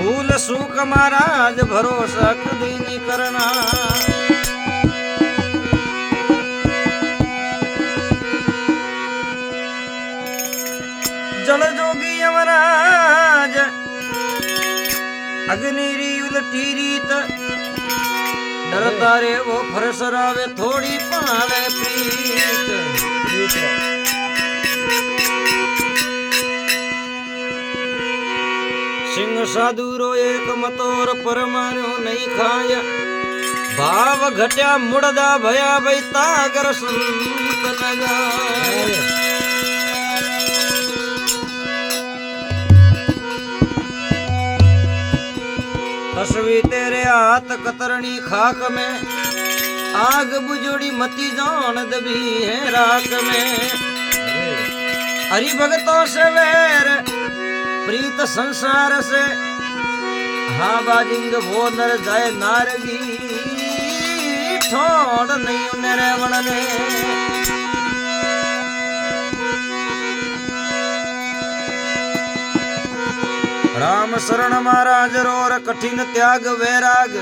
भूल सुख महाराज भरोसा कदी नहीं करना। जल जोगी यमराज अग्नि री उलटी रीत डरता रे वो फरसरावे थोड़ी पाले प्रीत। सिंह साधु रो एक मतोर पर मारो नहीं खाया भाव घट्या मुड़दा भया भई तागर संत नगाया। तस्वीर तेरे हाथ कतरनी खाक में आग बुझोड़ी मती जान दबी है राख में। हरि भगतों से वैर प्रीत संसार से हाँ बाजिंग वो नर जाए नारगी ठोड़ नहीं उन्हें वणने। राम शरण महाराज रोर कठिन त्याग वैराग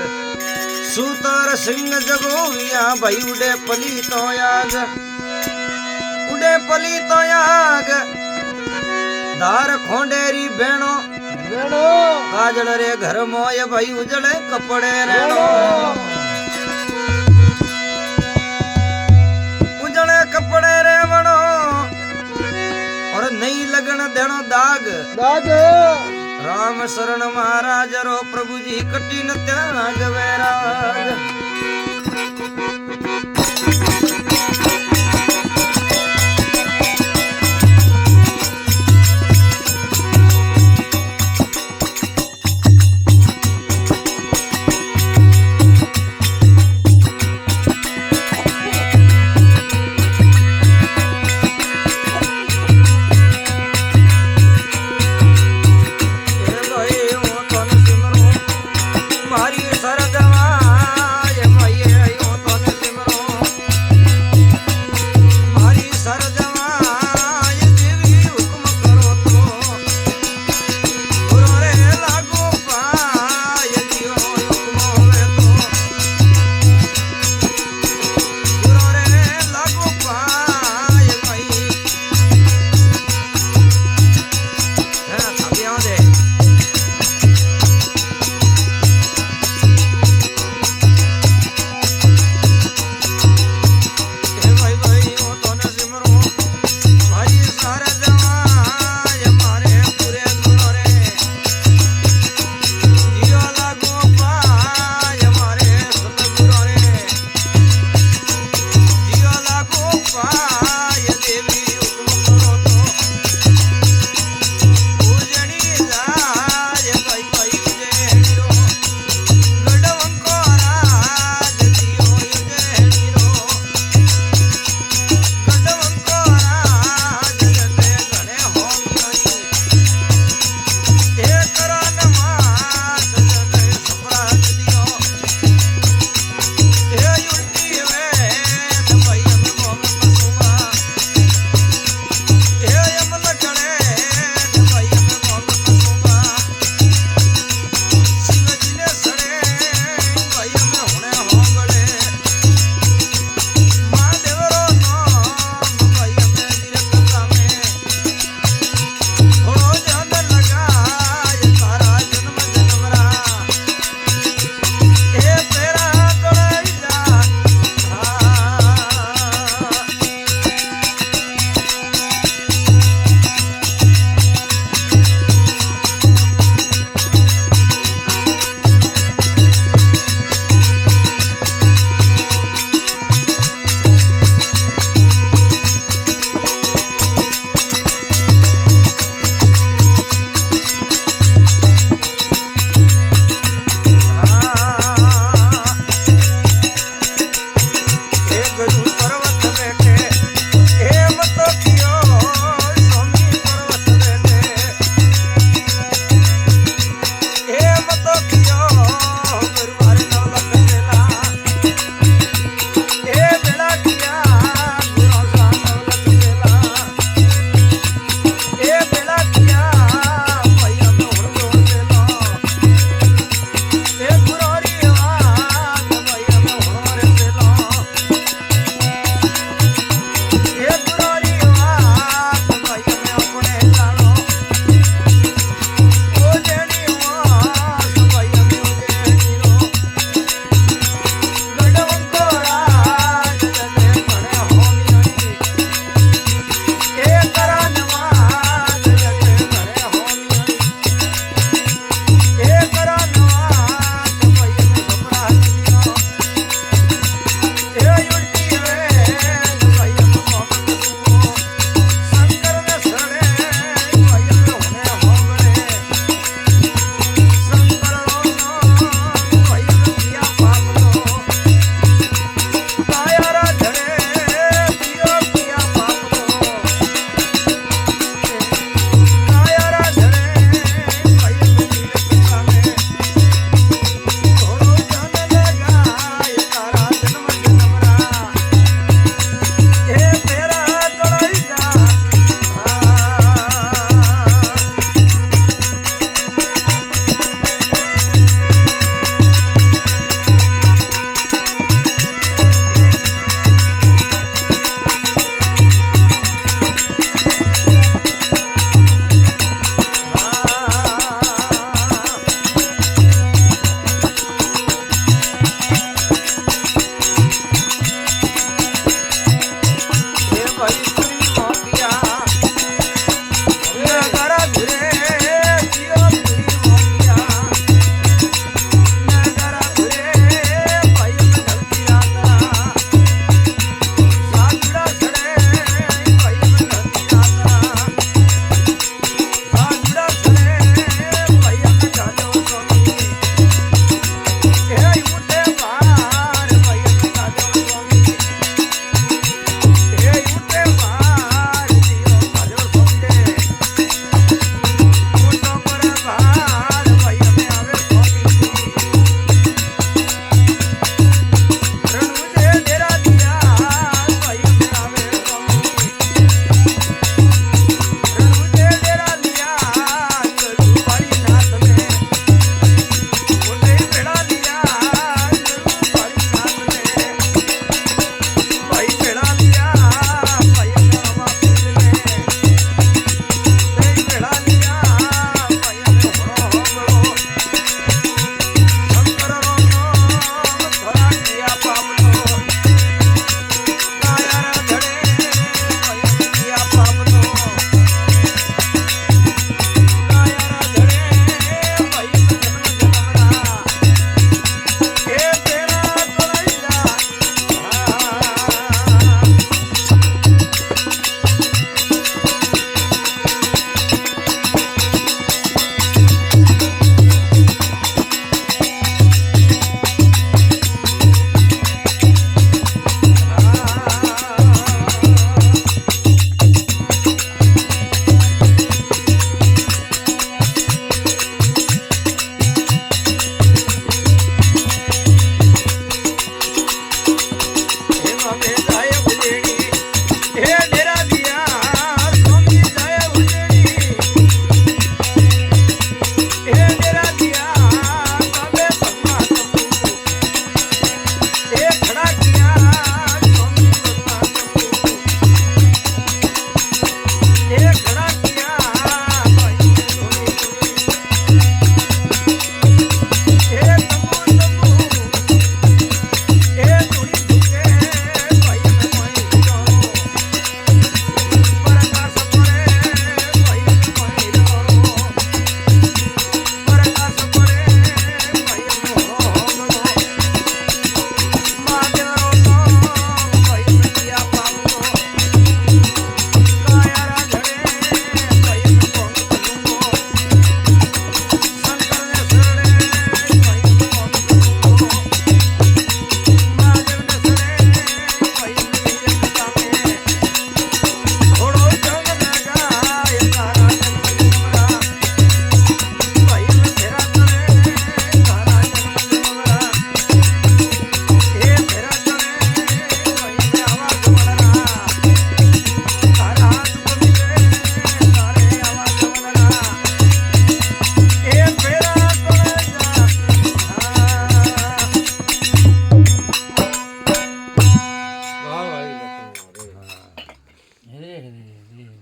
सूतर सिंह जगोविया भाई उड़े पली तो याग उड़े पली तो याग धार खोंडेरी बेणो बेणो काजल रे घर मोय भाई उजड़े कपड़े रेणो उजड़े कपड़े रेवणो और नहीं लगन देनो दाग दाग। राम शरण महाराज रो प्रभु जी कठिन त्याग वैराग। मारी सरदवाय मये यो तोने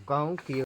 कहूँ कि